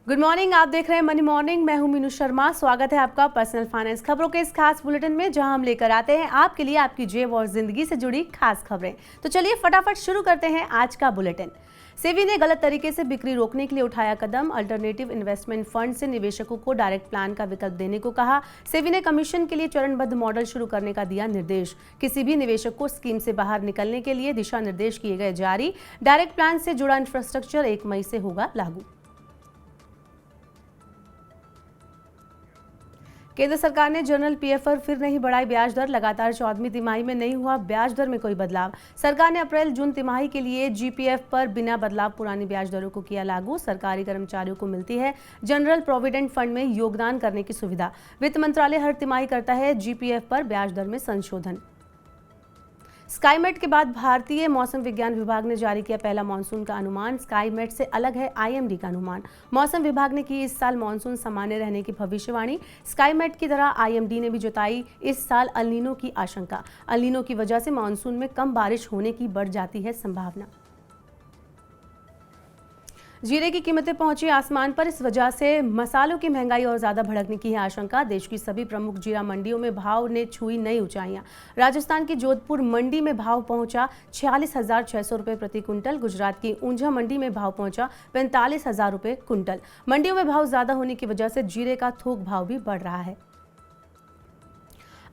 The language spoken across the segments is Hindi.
गुड मॉर्निंग, आप देख रहे हैं मनी मॉर्निंग। मैं हूं मीनू शर्मा। स्वागत है आपका पर्सनल फाइनेंस खबरों के इस खास बुलेटिन में, जहां हम लेकर आते हैं आपके लिए आपकी जेब और जिंदगी से जुड़ी खास खबरें। तो चलिए फटाफट शुरू करते हैं आज का बुलेटिन। सेबी ने गलत तरीके से बिक्री रोकने के लिए उठाया कदम। अल्टरनेटिव इन्वेस्टमेंट फंड से निवेशकों को डायरेक्ट प्लान का विकल्प देने को कहा। सेबी ने कमीशन के लिए चरणबद्ध मॉडल शुरू करने का दिया निर्देश। किसी भी निवेशक को स्कीम से बाहर निकलने के लिए दिशा निर्देश किए गए जारी। डायरेक्ट प्लान से जुड़ा इंफ्रास्ट्रक्चर 1 मई से होगा लागू। केंद्र सरकार ने जनरल पीएफ पर फिर नहीं बढ़ाई ब्याज दर। लगातार 14वीं तिमाही में नहीं हुआ ब्याज दर में कोई बदलाव। सरकार ने अप्रैल जून तिमाही के लिए जीपीएफ पर बिना बदलाव पुरानी ब्याज दरों को किया लागू। सरकारी कर्मचारियों को मिलती है जनरल प्रोविडेंट फंड में योगदान करने की सुविधा। वित्त मंत्रालय हर तिमाही करता है जीपीएफ पर ब्याज दर में संशोधन। स्काईमेट के बाद भारतीय मौसम विज्ञान विभाग ने जारी किया पहला मानसून का अनुमान। स्काईमेट से अलग है आईएमडी का अनुमान। मौसम विभाग ने की इस साल मानसून सामान्य रहने की भविष्यवाणी। स्काईमेट की तरह आईएमडी ने भी जताई इस साल अल नीनो की आशंका। अल नीनो की वजह से मानसून में कम बारिश होने की बढ़ जाती है संभावना। जीरे की कीमतें पहुंची आसमान पर। इस वजह से मसालों की महंगाई और ज्यादा भड़कने की है आशंका। देश की सभी प्रमुख जीरा मंडियों में भाव ने छुई नई ऊंचाइयां। राजस्थान की जोधपुर मंडी में भाव पहुंचा 46,600 रुपए प्रति कुंटल। गुजरात की ऊंझा मंडी में भाव पहुंचा 45,000 रुपए कुंटल। मंडियों में भाव ज्यादा होने की वजह से जीरे का थोक भाव भी बढ़ रहा है।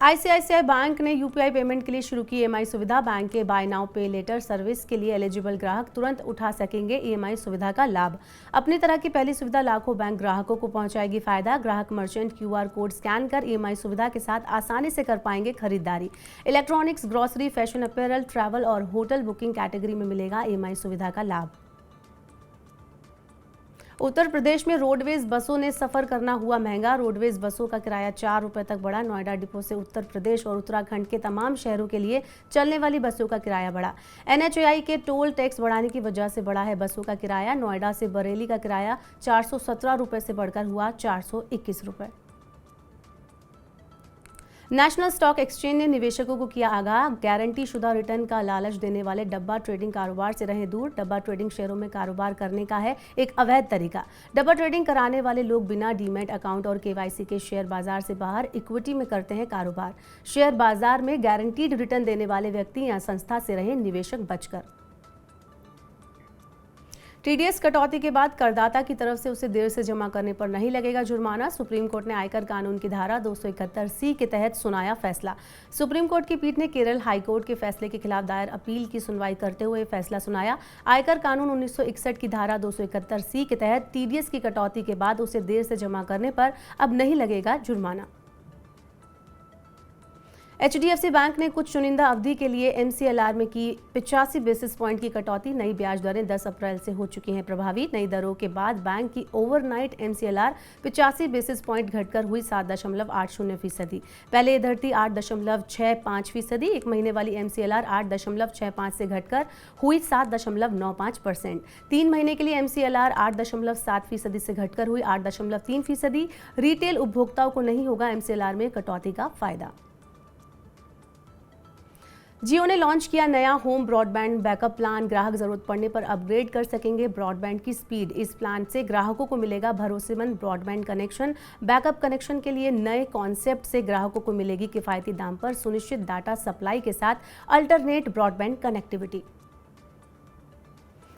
आईसीआईसीआई बैंक ने यूपीआई पेमेंट के लिए शुरू की ईएमआई सुविधा। बैंक के बाय नाउ पे लेटर सर्विस के लिए एलिजिबल ग्राहक तुरंत उठा सकेंगे ईएमआई सुविधा का लाभ। अपनी तरह की पहली सुविधा लाखों बैंक ग्राहकों को पहुंचाएगी फायदा। ग्राहक मर्चेंट क्यूआर कोड स्कैन कर ईएमआई सुविधा के साथ आसानी से कर पाएंगे खरीदारी। Electronics, grocery, fashion apparel, travel और होटल बुकिंग कैटेगरी में मिलेगा ईएमआई सुविधा का लाभ। उत्तर प्रदेश में रोडवेज बसों ने सफर करना हुआ महंगा। रोडवेज बसों का किराया 4 रुपए तक बढ़ा। नोएडा डिपो से उत्तर प्रदेश और उत्तराखंड के तमाम शहरों के लिए चलने वाली बसों का किराया बढ़ा। एनएचएआई के टोल टैक्स बढ़ाने की वजह से बढ़ा है बसों का किराया। नोएडा से बरेली का किराया 417 रुपए से बढ़कर हुआ 421 रुपए। नेशनल स्टॉक एक्सचेंज ने निवेशकों को किया आगाह। गारंटी शुदा रिटर्न का लालच देने वाले डब्बा ट्रेडिंग कारोबार से रहें दूर। डब्बा ट्रेडिंग शेयरों में कारोबार करने का है एक अवैध तरीका। डब्बा ट्रेडिंग कराने वाले लोग बिना डीमैट अकाउंट और केवाईसी के शेयर बाजार से बाहर इक्विटी में करते हैं कारोबार। शेयर बाजार में गारंटीड रिटर्न देने वाले व्यक्ति या संस्था से रहें निवेशक बचकर। टीडीएस कटौती के बाद करदाता की तरफ से उसे देर से जमा करने पर नहीं लगेगा जुर्माना। सुप्रीम कोर्ट ने आयकर कानून की धारा 271(c) के तहत सुनाया फैसला। सुप्रीम कोर्ट की पीठ ने केरल हाईकोर्ट के फैसले के खिलाफ दायर अपील की सुनवाई करते हुए फैसला सुनाया। आयकर कानून 1961 की धारा 271(c) के तहत टीडीएस की कटौती के बाद उसे देर से जमा करने पर अब नहीं लगेगा जुर्माना। एचडीएफसी बैंक ने कुछ चुनिंदा अवधि के लिए एमसीएलआर में की 85 बेसिस पॉइंट की कटौती। नई ब्याज दरें 10 अप्रैल से हो चुकी हैं प्रभावी। नई दरों के बाद बैंक की ओवरनाइट एमसीएलआर 85 बेसिस पॉइंट घटकर हुई 7.80%। पहले ये दर थी 8.65%। एक महीने वाली एमसीएलआर 8.65 से घटकर हुई 7.95%। 3 महीने के लिए एमसीएलआर 8.7% से घटकर हुई 8.3%। रिटेल उपभोक्ताओं को नहीं होगा एमसीएलआर में कटौती का फायदा। जियो ने लॉन्च किया नया होम ब्रॉडबैंड बैकअप प्लान। ग्राहक जरूरत पड़ने पर अपग्रेड कर सकेंगे ब्रॉडबैंड की स्पीड। इस प्लान से ग्राहकों को मिलेगा भरोसेमंद ब्रॉडबैंड कनेक्शन। बैकअप कनेक्शन के लिए नए कॉन्सेप्ट से ग्राहकों को मिलेगी किफायती दाम पर सुनिश्चित डाटा सप्लाई के साथ अल्टरनेट ब्रॉडबैंड कनेक्टिविटी।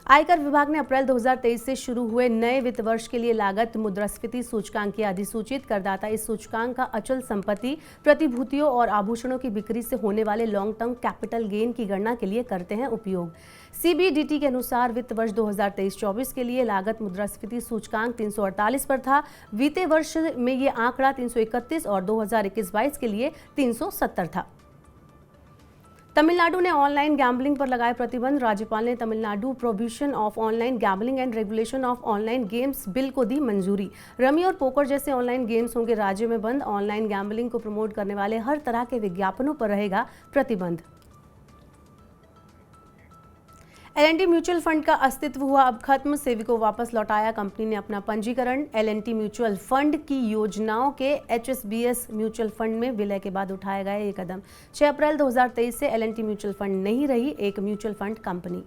आयकर विभाग ने अप्रैल 2023 से शुरू हुए नए वित्त वर्ष के लिए लागत मुद्रास्फीति सूचकांक किया अधिसूचित। करदाता इस सूचकांक का अचल संपत्ति, प्रतिभूतियों और आभूषणों की बिक्री से होने वाले लॉन्ग टर्म कैपिटल गेन की गणना के लिए करते हैं उपयोग। सीबीडीटी के अनुसार वित्त वर्ष 2023-24 के लिए लागत मुद्रास्फीति सूचकांक 348 पर था। बीते वर्ष में ये आंकड़ा 331 और 2021-22 के लिए 370 था। तमिलनाडु ने ऑनलाइन गैम्बलिंग पर लगाए प्रतिबंध। राज्यपाल ने Tamil Nadu prohibition of online gambling and regulation of online games bill को दी मंजूरी। रमी और पोकर जैसे ऑनलाइन गेम्स होंगे राज्य में बंद। ऑनलाइन गैम्बलिंग को प्रमोट करने वाले हर तरह के विज्ञापनों पर रहेगा प्रतिबंध। एल&टी म्यूचुअल फंड का अस्तित्व हुआ अब खत्म। सेबी को वापस लौटाया कंपनी ने अपना पंजीकरण। एल&टी म्यूचुअल फंड की योजनाओं के एचएसबीएस म्यूचुअल फंड में विलय के बाद उठाया गया ये कदम। 6 अप्रैल 2023 से एल&टी म्यूचुअल फंड नहीं रही एक म्यूचुअल फंड कंपनी।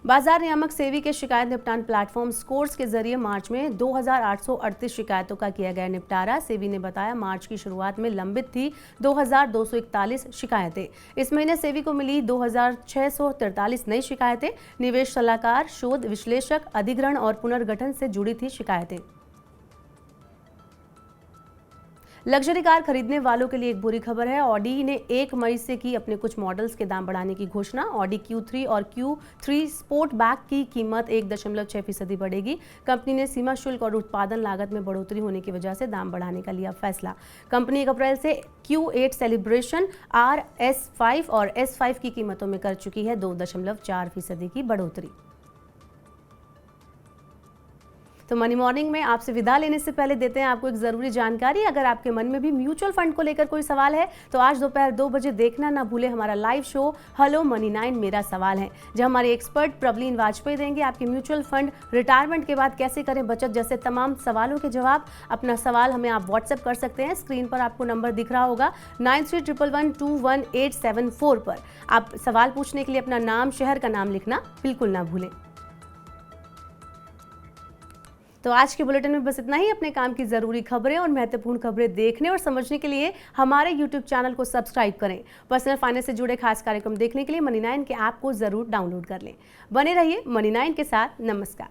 बाजार नियामक सेबी के शिकायत निपटान प्लेटफॉर्म स्कोर्स के जरिए मार्च में 2838 शिकायतों का किया गया निपटारा। सेबी ने बताया मार्च की शुरुआत में लंबित थी 2241 शिकायतें। इस महीने सेबी को मिली 2643 नई शिकायतें। निवेश सलाहकार, शोध विश्लेषक, अधिग्रहण और पुनर्गठन से जुड़ी थी शिकायतें। लग्जरी कार खरीदने वालों के लिए एक बुरी खबर है। ऑडी ने 1 मई से की अपने कुछ मॉडल्स के दाम बढ़ाने की घोषणा। ऑडी Q3 और Q3 स्पोर्टबैक की कीमत 1.6% बढ़ेगी। कंपनी ने सीमा शुल्क और उत्पादन लागत में बढ़ोतरी होने की वजह से दाम बढ़ाने का लिया फैसला। कंपनी 1 अप्रैल से Q8 सेलिब्रेशन R, S5 और S5 की कीमतों में कर चुकी है 2.4% की बढ़ोतरी। तो मनी मॉर्निंग में आपसे विदा लेने से पहले देते हैं आपको एक जरूरी जानकारी। अगर आपके मन में भी म्यूचुअल फंड को लेकर कोई सवाल है तो आज दोपहर 2 बजे देखना ना भूले हमारा लाइव शो हेलो मनी 9 मेरा सवाल है, जहां हमारे एक्सपर्ट प्रवलीन वाजपेयी देंगे आपके म्यूचुअल फंड रिटायरमेंट के बाद कैसे करें बचत जैसे तमाम सवालों के जवाब। अपना सवाल हमें आप व्हाट्सएप कर सकते हैं। स्क्रीन पर आपको नंबर दिख रहा होगा 9311121874 पर। आप सवाल पूछने के लिए अपना नाम, शहर का नाम लिखना बिल्कुल ना भूलें। तो आज के बुलेटिन में बस इतना ही। अपने काम की जरूरी खबरें और महत्वपूर्ण खबरें देखने और समझने के लिए हमारे YouTube चैनल को सब्सक्राइब करें। पर्सनल फाइनेंस से जुड़े खास कार्यक्रम देखने के लिए मनी 9 के ऐप को जरूर डाउनलोड कर लें। बने रहिए मनी 9 के साथ। नमस्कार।